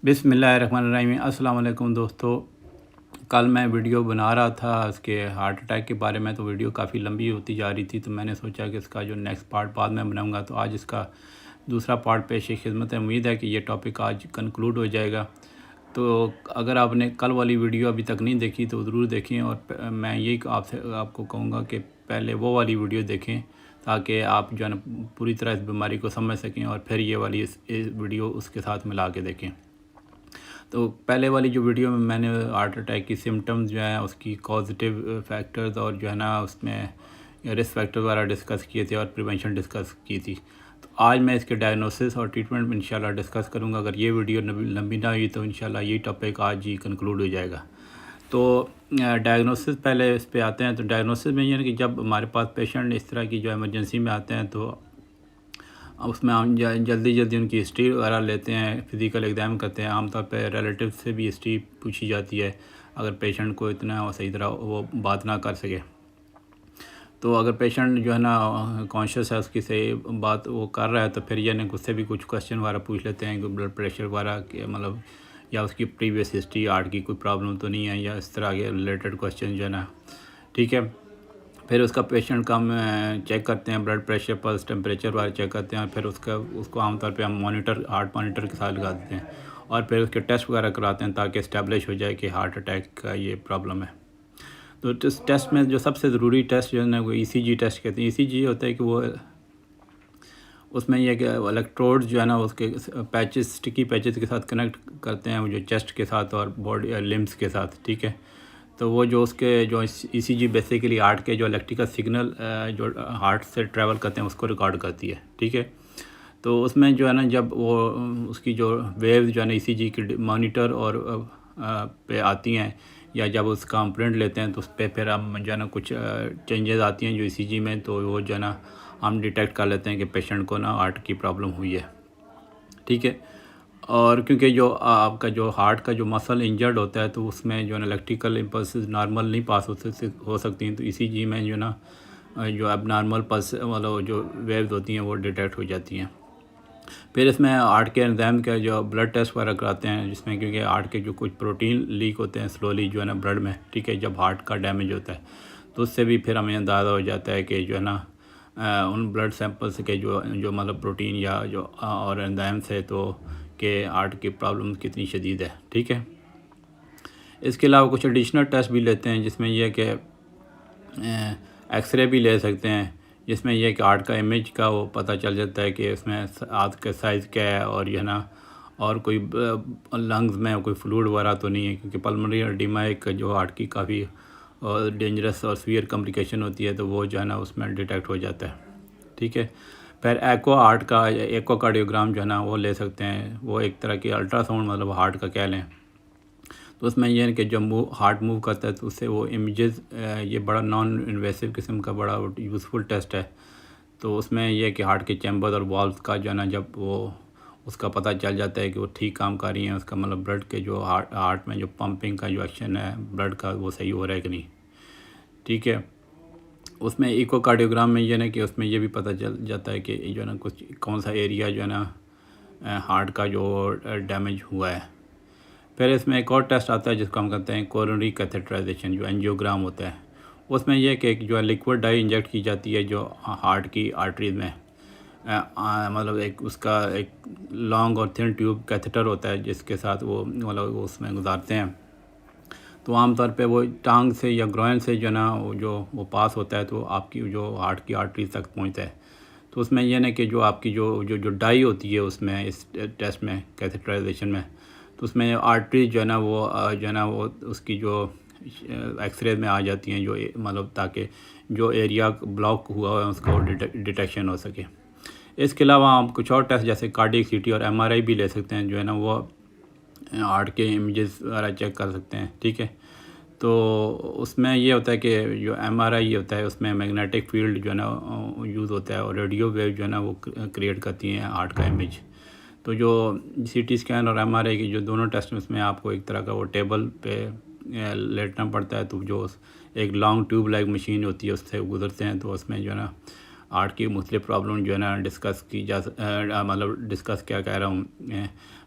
बिस्मिल्लाहिर्रहमानिर्रहीम। अस्सलाम वालेकुम दोस्तों। कल मैं वीडियो बना रहा था इसके हार्ट अटैक के बारे में, तो वीडियो काफ़ी लंबी होती जा रही थी, तो मैंने सोचा कि इसका जो नेक्स्ट पार्ट बाद में बनाऊंगा, तो आज इसका दूसरा पार्ट पेश खिदमत है। उम्मीद है कि ये टॉपिक आज कंक्लूड हो जाएगा। तो अगर आपने कल वाली वीडियो अभी तक नहीं देखी तो ज़रूर देखें, और मैं यही आपको कहूँगा कि पहले वो वाली वीडियो देखें ताकि आप जो है ना पूरी तरह इस बीमारी को समझ सकें, और फिर ये वाली इस वीडियो उसके साथ मिला के देखें। तो पहले वाली जो वीडियो में मैंने हार्ट अटैक की सिम्टम्स जो है, उसकी पॉजिटिव फैक्टर्स और जो है ना उसमें रिस्क फैक्टर वगैरह डिस्कस किए थे और प्रिवेंशन डिस्कस की थी। तो आज मैं इसके डायग्नोसिस और ट्रीटमेंट में इंशाल्लाह डिस्कस करूँगा। अगर ये वीडियो लंबी ना हुई तो इंशाल्लाह ये टॉपिक आज ही कंक्लूड हो जाएगा। तो डायग्नोसिस पहले इस पे आते हैं। तो डायग्नोसिस में ये है कि जब हमारे पास पेशेंट इस तरह की जो एमरजेंसी में आते हैं, तो उसमें हम जल्दी उनकी हिस्ट्री वगैरह लेते हैं, फ़िज़िकल एग्ज़ाम करते हैं। आमतौर पे रिलेटिव से भी हिस्ट्री पूछी जाती है अगर पेशेंट को इतना सही तरह वो बात ना कर सके। तो अगर पेशेंट जो है ना कॉन्शियस है, उसकी सही बात वो कर रहा है, तो फिर यानी उससे भी कुछ क्वेश्चन वगैरह पूछ लेते हैं कि ब्लड प्रेशर वगैरह के मतलब, या उसकी प्रीवियस हिस्ट्री हार्ट की कोई प्रॉब्लम तो नहीं है, या इस तरह के रिलेटेड क्वेश्चन जो है ना। ठीक है। फिर उसका पेशेंट का हम चेक करते हैं, ब्लड प्रेशर, पल्स, टेम्परेचर वगैरह चेक करते हैं। फिर उसको आमतौर पे हम हार्ट मॉनिटर के साथ लगा देते हैं, और फिर उसके टेस्ट वगैरह कराते हैं ताकि इस्टेब्लिश हो जाए कि हार्ट अटैक का ये प्रॉब्लम है। तो इस टेस्ट में जो सबसे ज़रूरी टेस्ट जो है ना, वो ईसीजी टेस्ट कहते हैं। ईसीजी होता है कि वो उसमें यह कि इलेक्ट्रोड जो है ना उसके पैचेस, स्टिकी पैचेस के साथ कनेक्ट करते हैं, जो चेस्ट के साथ और बॉडी लिम्स के साथ। ठीक है। तो वो जो उसके जो ईसीजी बेसिकली हार्ट के जो इलेक्ट्रिकल सिग्नल जो हार्ट से ट्रैवल करते हैं उसको रिकॉर्ड करती है। ठीक है। तो उसमें जो है ना जब वो उसकी जो वेव्स जो है ना ईसीजी की मॉनिटर और पे आती हैं, या जब उसका हम प्रिंट लेते हैं, तो उस पर फिर हम जो है ना कुछ चेंजेस आती हैं जो ईसीजी में, तो वो जो है ना हम डिटेक्ट कर लेते हैं कि पेशेंट को ना हार्ट की प्रॉब्लम हुई है। ठीक है। और क्योंकि जो आपका जो हार्ट का जो मसल इंजर्ड होता है, तो उसमें जो है ना इलेक्ट्रिकल इम्पल्सेस नॉर्मल नहीं पास हो सकती हैं, तो ईसीजी में जो ना जो एबनॉर्मल पल्स मतलब जो वेव्स होती हैं वो डिटेक्ट हो जाती हैं। फिर इसमें हार्ट के एंजाइम का जो ब्लड टेस्ट वगैरह कराते हैं, जिसमें क्योंकि हार्ट के जो कुछ प्रोटीन लीक होते हैं स्लोली जो है ना ब्लड में। ठीक है। जब हार्ट का डैमेज होता है, तो उससे भी फिर हमें अंदाज़ा हो जाता है कि जो है ना उन ब्लड सैंपल्स के जो जो मतलब प्रोटीन या जो और एंजाइम से, तो कि हार्ट की प्रॉब्लम कितनी शदीद है। ठीक है। इसके अलावा कुछ एडिशनल टेस्ट भी लेते हैं, जिसमें यह कि एक्सरे भी ले सकते हैं, जिसमें यह कि हार्ट का इमेज का वो पता चल जाता है कि उसमें हार्ट का साइज़ क्या है, और यह ना और कोई लंग्स में कोई फ्लूइड वगैरह तो नहीं है, क्योंकि पल्मोनरी एडिमा एक जो हार्ट की काफ़ी डेंजरस और सीवियर कॉम्प्लिकेशन होती है, तो वो जो है ना उसमें डिटेक्ट हो जाता है। ठीक है। फिर एकोकार्डियोग्राम जो है ना वो ले सकते हैं। वो एक तरह की अल्ट्रासाउंड मतलब हार्ट का कह लें। तो उसमें यह है कि जब हार्ट मूव करता है, तो उससे वो इमेजेस, ये बड़ा नॉन इन्वेसिव किस्म का बड़ा यूज़फुल टेस्ट है। तो उसमें यह है कि हार्ट के चैम्बर और वॉल्व का जो है ना, जब वो उसका पता चल जाता है कि वो ठीक काम कर रही हैं, उसका मतलब ब्लड के जो हार्ट में जो पंपिंग का जो एक्शन है ब्लड का, वो सही हो रहा है कि नहीं। ठीक है। उसमें इकोकार्डियोग्राम में ये ना कि उसमें ये भी पता चल जाता है कि जो है ना कुछ कौन सा एरिया जो है ना हार्ट का जो डैमेज हुआ है। फिर इसमें एक और टेस्ट आता है जिसको हम कहते हैं कोरोनरी कैथेटराइजेशन, जो एंजियोग्राम होता है। उसमें यह कि जो है लिक्विड डाई इंजेक्ट की जाती है जो हार्ट की आर्टरीज में। मतलब एक उसका एक लॉन्ग और थिन ट्यूब कैथेटर होता है, जिसके साथ वो मतलब उसमें गुजारते हैं। तो आमतौर पे वो टांग से या ग्रोइन से जो ना वो पास होता है, तो आपकी जो हार्ट की आर्टरी तक पहुंचता है। तो उसमें यह ना कि जो आपकी जो डाई होती है उसमें, इस टेस्ट में कैथेटराइजेशन में, तो उसमें आर्टरी जो है ना वो उसकी जो एक्सरे में आ जाती हैं, जो मतलब ताकि जो एरिया ब्लॉक हुआ है उसका डिटेक्शन हो सके। इसके अलावा हम कुछ और टेस्ट जैसे कार्डियक सीटी और एमआरआई भी ले सकते हैं, जो है ना वो हार्ट के इमेजेस वगैरह चेक कर सकते हैं। ठीक है। तो उसमें ये होता है कि जो एमआरआई होता है उसमें मैग्नेटिक फील्ड जो है ना यूज़ होता है, और रेडियो वेव जो है ना वो क्रिएट करती हैं हार्ट का इमेज। तो जो सीटी स्कैन और एमआरआई की जो दोनों टेस्ट में, उसमें आपको एक तरह का वो टेबल पे लेटना पड़ता है। तो जो एक लॉन्ग ट्यूब लाइक मशीन होती है उससे गुजरते हैं, तो उसमें जो है ना हार्ट की मुख्तलिफ प्रॉब्लम जो है ना डिस्कस की मतलब डिस्कस क्या कह रहा हूँ,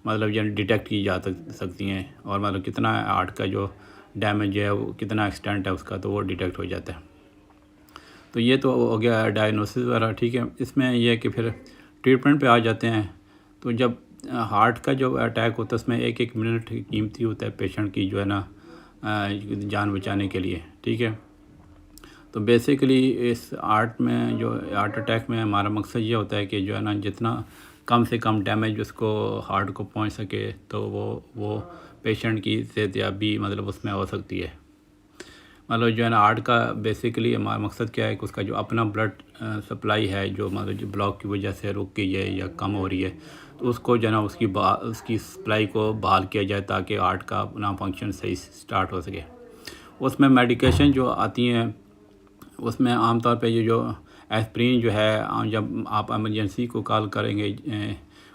मतलब जो डिटेक्ट की जा सकती हैं, और मतलब कितना हार्ट का जो डैमेज है वो कितना एक्सटेंट है उसका, तो वो डिटेक्ट हो जाता है। तो ये तो हो गया डायग्नोसिस वगैरह, ठीक है। इसमें यह है कि फिर ट्रीटमेंट पे आ जाते हैं। तो जब हार्ट का जो अटैक होता है उसमें एक एक मिनट कीमती होता है पेशेंट की जो है ना जान बचाने के लिए, ठीक है। तो बेसिकली इस हार्ट अटैक में हमारा मकसद ये होता है कि जो है ना जितना कम से कम डैमेज उसको हार्ट को पहुंच सके, तो वो पेशेंट की सेहतयाबी मतलब उसमें हो सकती है। मतलब जो है ना हार्ट का बेसिकली हमारा मकसद क्या है कि उसका जो अपना ब्लड सप्लाई है जो मतलब जो ब्लॉक की वजह से रुक गई है या कम हो रही है, तो उसको जो है ना उसकी सप्लाई को बहाल किया जाए ताकि हार्ट का अपना फंक्शन सही स्टार्ट हो सके। उसमें मेडिकेशन जो आती हैं उसमें आमतौर पे ये जो एस्प्रिन जो है, जब आप एमरजेंसी को कॉल करेंगे,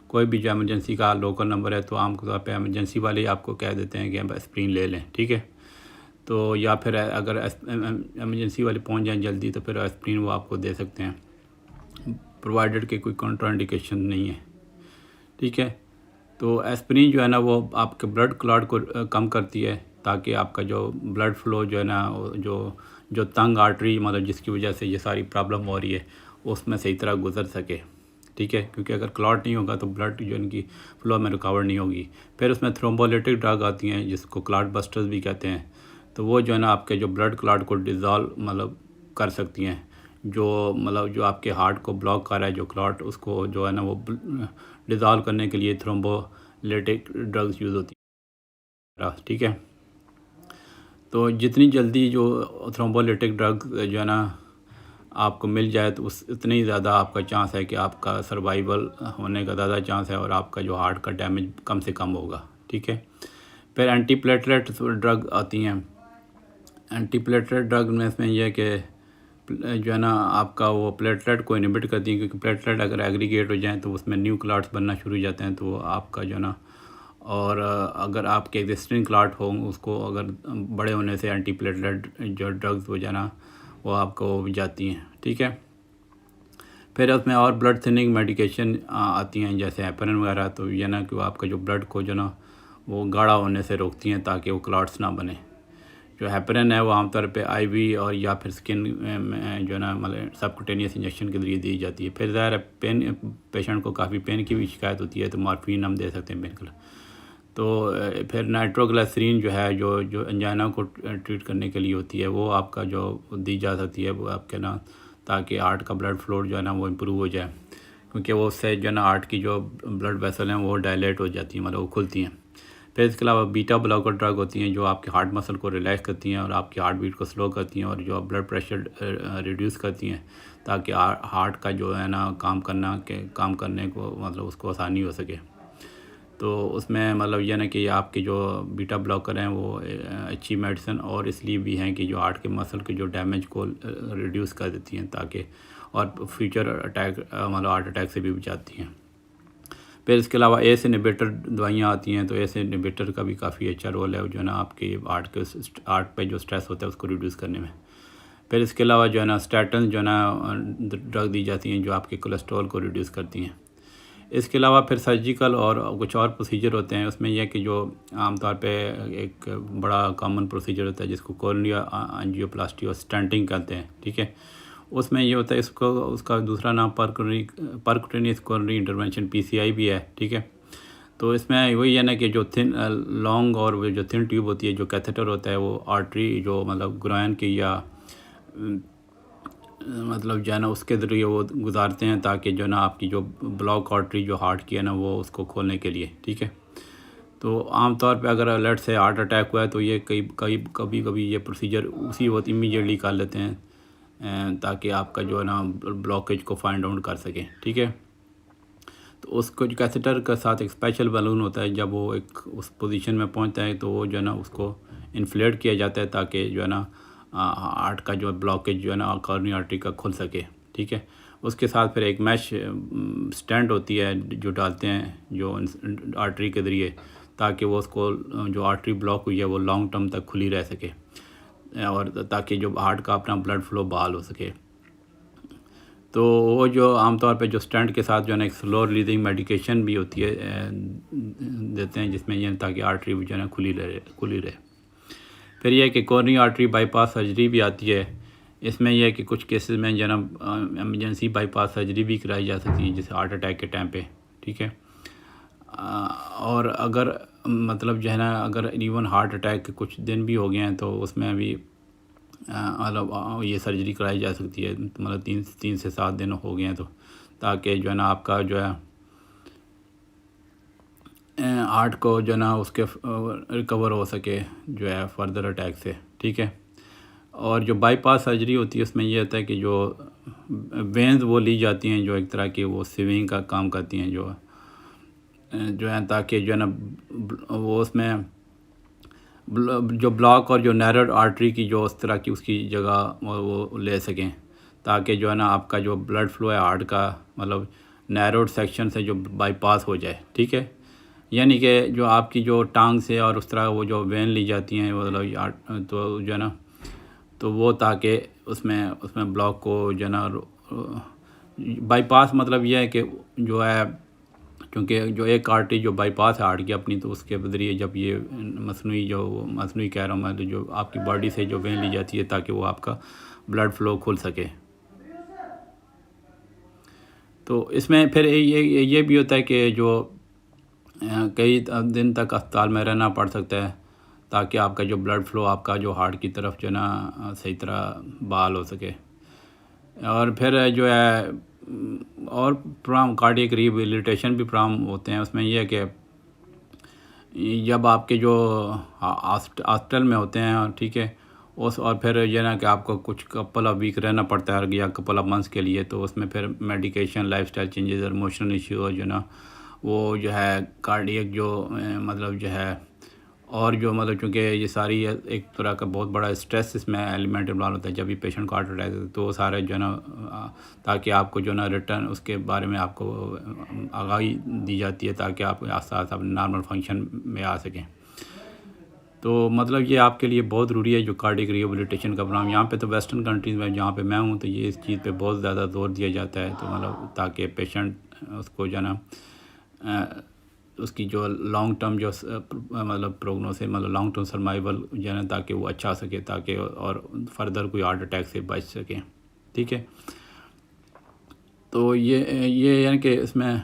कोई भी जो एमरजेंसी का लोकल नंबर है, तो आमतौर पे एमरजेंसी वाले आपको कह देते हैं कि आप एस्प्रिन ले लें, ठीक है। तो या फिर अगर एमरजेंसी वाले पहुंच जाएं जल्दी, तो फिर एस्प्रिन वो आपको दे सकते हैं, प्रोवाइडेड कि कोई कॉन्ट्राइंडिकेशन नहीं है, ठीक है। तो एस्प्रिन जो है ना वो आपके ब्लड क्लॉट को कम करती है, ताकि आपका जो ब्लड फ्लो जो है ना जो तंग आर्टरी मतलब जिसकी वजह से ये सारी प्रॉब्लम हो रही है उसमें सही तरह गुजर सके, ठीक है। क्योंकि अगर क्लॉट नहीं होगा तो ब्लड जो इनकी फ्लो में रुकावट नहीं होगी। फिर उसमें थ्रोम्बोलिटिक ड्रग आती हैं जिसको क्लॉट बस्टर्स भी कहते हैं। तो वो जो है ना आपके जो ब्लड क्लॉट को डिज़ोल्व मतलब कर सकती हैं, जो आपके हार्ट को ब्लॉक कर रहा है जो क्लॉट, उसको जो है ना वो डिज़ोल्व करने के लिए थ्रोम्बोलिटिक ड्रग्स यूज़ होती है, ठीक है। तो जितनी जल्दी जो थ्रोम्बोलिटिक ड्रग जो है ना आपको मिल जाए, तो उतनी ही ज़्यादा आपका चांस है कि आपका सर्वाइवल होने का ज़्यादा चांस है, और आपका जो हार्ट का डैमेज कम से कम होगा, ठीक है। फिर एंटीप्लेटलेट ड्रग आती हैं। एंटीप्लेटलेट ड्रग में इसमें यह है कि जो है ना आपका वो प्लेटलेट को इनहिबिट करती है, क्योंकि प्लेटलेट अगर एग्रीगेट हो जाएँ तो उसमें न्यू क्लॉट्स बनना शुरू हो जाते हैं, तो आपका जो है ना, और अगर आपके एग्जिस्टिंग क्लॉट हो उसको अगर बड़े होने से एंटीप्लेटलेट जो ड्रग्स हो जाना वो आपको जाती हैं, ठीक है। फिर उसमें और ब्लड थिनिंग मेडिकेशन आती हैं जैसे हेपरिन वगैरह, तो ये ना कि वो आपका जो ब्लड को जो ना वो गाढ़ा होने से रोकती हैं ताकि वो क्लॉट्स ना बने। जो हेपरिन है वो आमतौर पे आईवी और या फिर स्किन में जो है ना मतलब सबकुटेनियस इंजेक्शन के जरिए दी जाती है। फिर ज़ाहिर है पेशेंट को काफ़ी पेन की भी शिकायत होती है, तो मॉर्फिन हम दे सकते हैं पेन किलर। तो फिर नाइट्रोग्लिसरीन जो है जो एंजाइना को ट्रीट करने के लिए होती है, वो आपका जो दी जा सकती है वो आपके ना, ताकि हार्ट का ब्लड फ्लो जो है ना वो इम्प्रूव हो जाए, क्योंकि वो उससे जो है ना हार्ट की जो ब्लड वेसल हैं वो डायलेट हो जाती हैं, मतलब वो खुलती हैं। फिर इसके अलावा बीटा ब्लॉकर ड्रग होती हैं जो आपके हार्ट मसल को रिलैक्स करती हैं और आपकी हार्ट बीट को स्लो करती हैं, और जो ब्लड प्रेशर रिड्यूस करती हैं, ताकि हार्ट का जो है ना काम करने को मतलब उसको आसानी हो सके। तो उसमें मतलब यह ना कि आपके जो बीटा ब्लॉकर हैं वो अच्छी मेडिसिन और इसलिए भी हैं कि जो हार्ट के मसल के जो डैमेज को रिड्यूस कर देती हैं, ताकि और फ्यूचर अटैक मतलब हार्ट अटैक से भी बचाती हैं। फिर इसके अलावा एस इनहिबिटर दवाइयाँ आती हैं, तो एस इनहिबिटर का भी काफ़ी अच्छा रोल है जो है ना आपके हार्ट पे जो स्ट्रेस होता है उसको रिड्यूस करने में। फिर इसके अलावा जो है ना स्टैटिन जो है ना ड्रग दी जाती हैं जो आपके कोलेस्ट्रॉल को रिड्यूस करती हैं। इसके अलावा फिर सर्जिकल और कुछ और प्रोसीजर होते हैं। उसमें यह कि जो आमतौर पे एक बड़ा कॉमन प्रोसीजर होता है जिसको कोरोनरी एंजियोप्लास्टी और स्टेंटिंग कहते हैं, ठीक है। उसमें ये होता है उसका दूसरा नाम परक्यूटेनियस कोरोनरी इंटरवेंशन PCI भी है, ठीक है। तो इसमें वही है ना कि जो थिन लॉन्ग और वो जो थिन ट्यूब होती है जो कैथेटर होता है वो आर्टरी जो मतलब ग्रोइन की या मतलब जो है ना उसके ज़रिए वो गुजारते हैं, ताकि जो ना आपकी जो ब्लॉक आर्टरी जो हार्ट की है ना वो उसको खोलने के लिए, ठीक है। तो आमतौर पे अगर अलर्ट से हार्ट अटैक हुआ है तो ये कभी कभी ये प्रोसीजर उसी वक्त इमीडिएटली कर लेते हैं, ताकि आपका जो है ना ब्लॉकेज को फाइंड आउट कर सकें, ठीक है। तो उसको जो कैथेटर के साथ एक स्पेशल बैलून होता है, जब वो एक उस पोजीशन में पहुंचता है तो वो जो है ना उसको इन्फ्लेट किया जाता है, ताकि जो है ना हार्ट का जो ब्लॉकेज जो है ना कॉर्नी आर्टरी का खुल सके, ठीक है। उसके साथ फिर एक मैश स्टैंड होती है जो डालते हैं जो आर्टरी के ज़रिए, ताकि वो उसको जो आर्टरी ब्लॉक हुई है वो लॉन्ग टर्म तक खुली रह सके और ताकि जो हार्ट का अपना ब्लड फ्लो बहाल हो सके। तो वो जो आमतौर पे जो स्टेंट के साथ जो है ना एक स्लो रिलीजिंग मेडिकेशन भी होती है देते हैं, जिसमें ये ताकि आर्टरी जो है ना खुली रहे। फिर यह है कि कोरोनरी आर्टरी बाईपास सर्जरी भी आती है। इसमें यह है कि कुछ केसेस में जो है ना एमरजेंसी बाईपास सर्जरी भी कराई जा सकती है, जैसे हार्ट अटैक के टाइम पे, ठीक है। और अगर मतलब जो है ना अगर इवन हार्ट अटैक के कुछ दिन भी हो गए हैं तो उसमें भी मतलब ये सर्जरी कराई जा सकती है, मतलब 3 से 7 दिन हो गए हैं तो, ताकि जो है ना आपका जो है हार्ट को जो है ना उसके रिकवर हो सके जो है फर्दर अटैक से, ठीक है। और जो बाईपास सर्जरी होती है उसमें ये होता है कि जो वेंस वो ली जाती हैं, जो एक तरह की वो सिविंग का काम करती हैं, जो है ताकि जो है ना वो उसमें जो ब्लॉक और जो नैरोड आर्टरी की जो उस तरह की उसकी जगह वो ले सकें, ताकि जो है ना आपका जो ब्लड फ्लो है हार्ट का मतलब नैरोड सेक्शन से जो बाईपास हो जाए, ठीक है। यानी कि जो आपकी जो टांग से और उस तरह वो जो वेन ली जाती हैं मतलब तो जो है ना तो वो ताकि उसमें ब्लॉक को जो है ना बाईपास मतलब ये है कि जो है क्योंकि जो एक आर्टरी जो बाईपास है हार्ट की अपनी, तो उसके ज़रिए जब ये मसनूई कह रहा हूँ मैं, तो जो आपकी बॉडी से जो वेन ली जाती है ताकि वो आपका ब्लड फ्लो खुल सके। तो इसमें फिर ये भी होता है कि जो कई दिन तक अस्पताल में रहना पड़ सकता है, ताकि आपका जो ब्लड फ्लो आपका जो हार्ट की तरफ जो है ना सही तरह बहाल हो सके। और फिर जो है और प्रोग्राम कार्डियक रिहेबिलिटेशन भी प्रोग्राम होते हैं। उसमें यह है कि जब आपके जो हॉस्पिटल में होते हैं, ठीक है, और फिर ये ना कि आपको कुछ कपल ऑफ वीक रहना पड़ता है या कपल ऑफ मंथ्स के लिए, तो उसमें फिर मेडिकेशन, लाइफस्टाइल चेंजेस और इमोशनल इश्यू जो ना वो जो है कार्डियक जो मतलब जो है और जो मतलब चूँकि ये सारी एक तरह का बहुत बड़ा स्ट्रेस इसमें एलिमेंट इन्वॉल्व होता है जब भी पेशेंट को हार्ट अटैक है, तो वो सारे जो है ना ताकि आपको जो ना रिटर्न उसके बारे में आपको आगाही दी जाती है ताकि आप आस्ते आस्ते अपने नॉर्मल फंक्शन में आ सकें। तो मतलब ये आपके लिए बहुत ज़रूरी है जो कार्डियक रिहेबिलिटेशन का प्रोग्राम। यहाँ पे तो वेस्टर्न कंट्रीज़ में जहाँ पे मैं हूँ तो ये इस चीज़ पे बहुत ज़्यादा जोर दिया जाता है, तो मतलब ताकि पेशेंट उसको जो है ना उसकी जो लॉन्ग टर्म जो मतलब प्रोग्नोसिस मतलब लॉन्ग टर्म सर्वाइवल जो है ना ताकि वो अच्छा सके, ताकि और फर्दर कोई हार्ट अटैक से बच सके, ठीक है। तो ये यानी कि इसमें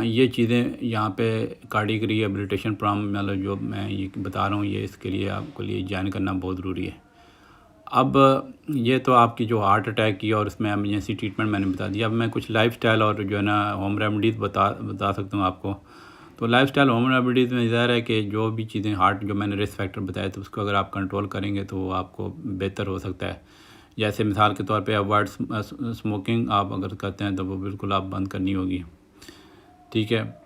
ये चीज़ें यहाँ पे कार्डियक रिहेबिलिटेशन प्रोग्राम मतलब जो मैं ये बता रहा हूँ, ये इसके लिए आपको लिए ज्वाइन करना बहुत ज़रूरी है। अब ये तो आपकी जो हार्ट अटैक की और उसमें एमरजेंसी ट्रीटमेंट मैंने बता दिया। अब मैं कुछ लाइफस्टाइल और जो है ना होम रेमेडीज़ बता सकता हूँ आपको। तो लाइफस्टाइल होम रेमेडीज़ में ज़ाहिर है कि जो भी चीज़ें हार्ट जो मैंने रिस्क फैक्टर बताए तो उसको अगर आप कंट्रोल करेंगे तो वो आपको बेहतर हो सकता है। जैसे मिसाल के तौर पे अवॉइड स्मोकिंग आप अगर करते हैं तो वो बिल्कुल आप बंद करनी होगी, ठीक है।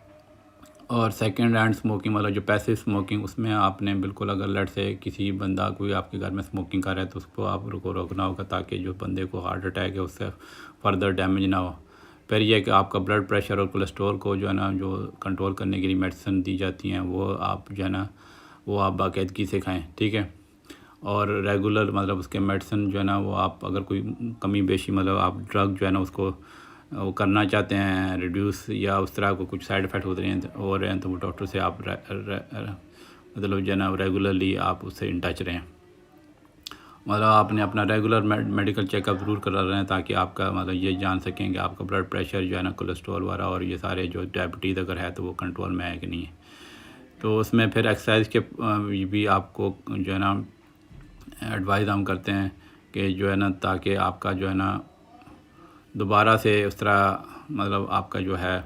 और सेकंड हैंड स्मोकिंग मतलब जो पैसिव स्मोकिंग, उसमें आपने बिल्कुल अगर लेट से किसी बंदा कोई आपके घर में स्मोकिंग कर रहा है तो उसको आप रोकना होगा ताकि जो बंदे को हार्ट अटैक है उससे फर्दर डैमेज ना हो। फिर यह कि आपका ब्लड प्रेशर और कोलेस्ट्रॉल को जो है ना जो कंट्रोल करने के लिए मेडिसिन दी जाती हैं वो आप जो है ना वो आप बाकायदगी से खाएँ, ठीक है। और रेगुलर मतलब उसके मेडिसिन जो है ना वो आप अगर कोई कमी बेशी मतलब आप ड्रग जो है ना उसको वो करना चाहते हैं रिड्यूस या उस तरह को कुछ साइड इफ़ेक्ट हो रहे हैं तो वो डॉक्टर से आप मतलब जो है ना रेगुलरली आप उससे इन टच रहें। मतलब आपने अपना रेगुलर मेडिकल चेकअप ज़रूर करा रहे हैं ताकि आपका मतलब ये जान सकें कि आपका ब्लड प्रेशर जो है ना कोलेस्ट्रॉल वाला और ये सारे जो डायबिटीज़ अगर है तो वो कंट्रोल में है कि नहीं है। तो उसमें फिर एक्सरसाइज के भी आपको जो है ना एडवाइस हम करते हैं कि जो है ना ताकि आपका जो है ना दोबारा से उस तरह मतलब आपका जो है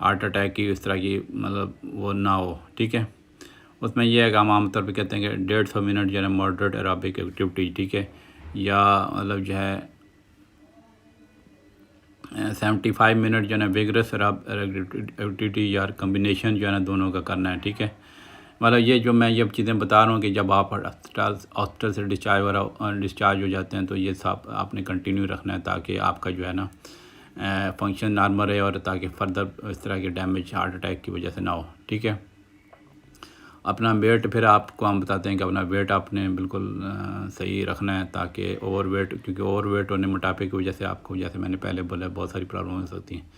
हार्ट अटैक की इस तरह की मतलब वो ना हो, ठीक है। उसमें यह है कि हम आमतौर पे कहते हैं कि 150 मिनट जो है मॉडरेट एरोबिक एक्टिविटी, ठीक है, या मतलब जो है 75 मिनट जो है ना विगरस एक्टिविटी या कम्बिनेशन जो है ना दोनों का करना है, ठीक है। मतलब ये जो मैं ये चीज़ें बता रहा हूँ कि जब आप हॉस्पिटल से डिस्चार्ज हो जाते हैं तो ये सब आपने कंटिन्यू रखना है ताकि आपका जो है ना फंक्शन नॉर्मल रहे और ताकि फर्दर इस तरह के डैमेज हार्ट अटैक की वजह से ना हो, ठीक है। अपना वेट फिर आपको हम बताते हैं कि अपना वेट आपने बिल्कुल सही रखना है, ताकि ओवर वेट, क्योंकि ओवर वेट होने मोटापे की वजह से आपको, जैसे मैंने पहले बोला, बहुत सारी प्रॉब्लम हो सकती हैं।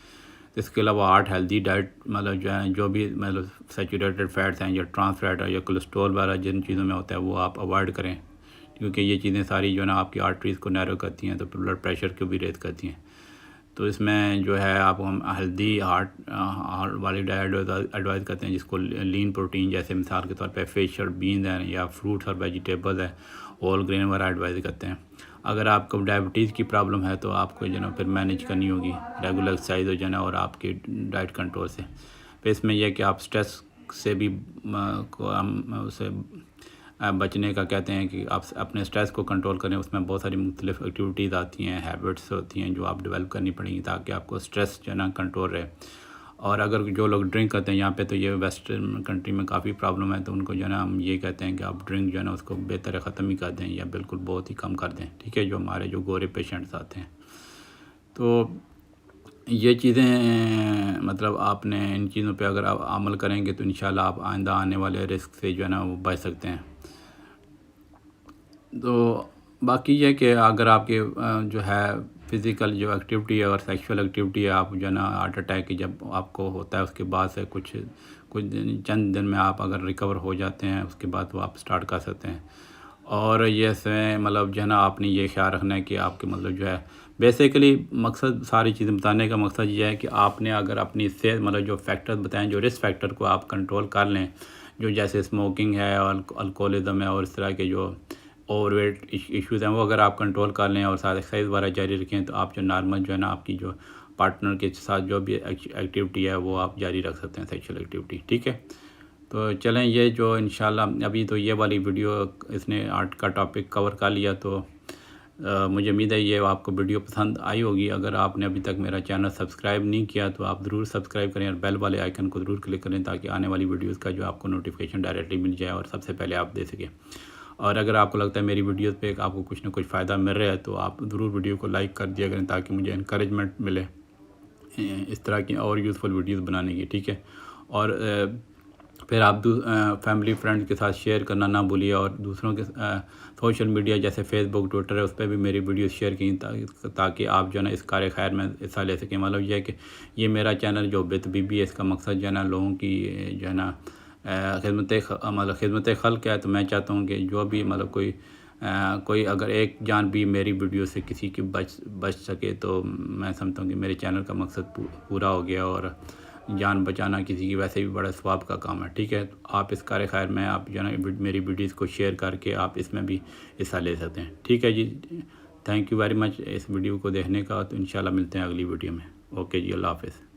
इसके अलावा हार्ट हेल्दी डाइट, मतलब जो है, जो भी मतलब सैचुरेटेड फैट्स हैं या ट्रांस फैट है या कोलेस्ट्रॉल वगैरह जिन चीज़ों में होता है वो आप अवॉइड करें, क्योंकि ये चीज़ें सारी जो है ना आपकी आर्टरीज़ को नैरो करती हैं, तो ब्लड प्रेशर को भी रेज करती हैं। तो इसमें जो है आप हम हेल्दी हार्ट वाली डाइट एडवाइस करते हैं, जिसको लीन प्रोटीन, जैसे मिसाल के तौर पे फिश और बीन्स हैं या फ्रूट्स और वेजिटेबल्स हैं, होल ग्रेन वगैरह एडवाइस करते हैं। अगर आपको डायबिटीज़ की प्रॉब्लम है तो आपको जो है फिर मैनेज करनी होगी रेगुलर एक्सरसाइज हो जाना और आपकी डाइट कंट्रोल से। फिर इसमें यह कि आप स्ट्रेस से भी को हम उसे बचने का कहते हैं कि आप अपने स्ट्रेस को कंट्रोल करें। उसमें बहुत सारी मुख्तलिफ़ एक्टिविटीज़ आती हैं, हैबिट्स होती हैं जो आप डेवलप करनी पड़ेंगी ताकि आपको स्ट्रेस जो है ना कंट्रोल रहे। और अगर जो लोग ड्रिंक करते हैं, यहाँ पे तो ये वेस्टर्न कंट्री में काफ़ी प्रॉब्लम है, तो उनको जो है ना हम ये कहते हैं कि आप ड्रिंक जो है ना उसको बेहतर ख़त्म ही कर दें या बिल्कुल बहुत ही कम कर दें, ठीक है, जो हमारे जो गोरे पेशेंट्स आते हैं। तो ये चीज़ें मतलब आपने इन चीज़ों पे अगर आप अमल करेंगे तो इंशाल्लाह आप आइंदा आने वाले रिस्क से जो है ना वो बच सकते हैं। तो बाकी ये कि अगर आपके जो है फ़िज़िकल जो एक्टिविटी है और सेक्सुअल एक्टिविटी है, आप जो है ना हार्ट अटैक की जब आपको होता है उसके बाद से कुछ चंद दिन में आप अगर रिकवर हो जाते हैं, उसके बाद वो आप स्टार्ट कर सकते हैं। और ये से मतलब जो है ना आपने ये ख्याल रखना है कि आपके मतलब जो है बेसिकली मकसद, सारी चीज़ें बताने का मकसद ये है कि आपने अगर अपनी सेहत मतलब जो फैक्टर्स बताएं, जो रिस्क फैक्टर को आप कंट्रोल कर लें, जो जैसे स्मोकिंग है और अल्कोहलिज्म है और इस तरह के जो ओवरवेट इश्यूज़ हैं वो अगर आप कंट्रोल कर लें और साथ एक्सरसाइज वगैरह जारी रखें, तो आप जो नॉर्मल जो है ना आपकी जो पार्टनर के साथ जो भी एक्टिविटी है वो आप जारी रख सकते हैं, सेक्सुअल एक्टिविटी, ठीक है। तो चलें, ये जो इंशाल्लाह अभी तो ये वाली वीडियो इसने आर्ट का टॉपिक कवर कर लिया, तो मुझे उम्मीद है ये आपको वीडियो पसंद आई होगी। अगर आपने अभी तक मेरा चैनल सब्सक्राइब नहीं किया तो आप ज़रूर सब्सक्राइब करें और बेल वाले आइकन को ज़रूर क्लिक करें, ताकि आने वाली वीडियोस का जो आपको नोटिफिकेशन डायरेक्टली मिल जाए और सबसे पहले आप दे सकें। और अगर आपको लगता है मेरी वीडियोस पे आपको कुछ ना कुछ फ़ायदा मिल रहा है तो आप ज़रूर वीडियो को लाइक कर दिया करें, ताकि मुझे इनकरेजमेंट मिले इस तरह की और यूज़फुल वीडियोस बनाने की, ठीक है। और फिर आप फैमिली फ्रेंड्स के साथ शेयर करना ना भूलिए, और दूसरों के सोशल मीडिया जैसे फेसबुक, ट्विटर है, उस पर भी मेरी वीडियोस शेयर की ताकि आप जो है ना इस कार्य खैर में हिस्सा ले सकें। मतलब यह है कि ये मेरा चैनल जो बेत बीबी है, इसका मकसद जो है ना लोगों की जो है ना खिदमत खल्क है। तो मैं चाहता हूँ कि जो भी मतलब कोई अगर एक जान भी मेरी वीडियो से किसी की बच सके, तो मैं समझता हूँ कि मेरे चैनल का मकसद पूरा हो गया। और जान बचाना किसी की वैसे भी बड़ा सवाब का काम है, ठीक है। तो आप इस कार्य खैर में आप जो है मेरी वीडियोज़ को शेयर करके आप इसमें भी हिस्सा ले सकते हैं, ठीक है जी। थैंक यू वेरी मच इस वीडियो को देखने का। तो इंशाल्लाह मिलते हैं अगली वीडियो में। ओके जी, अल्लाह हाफ़िज़।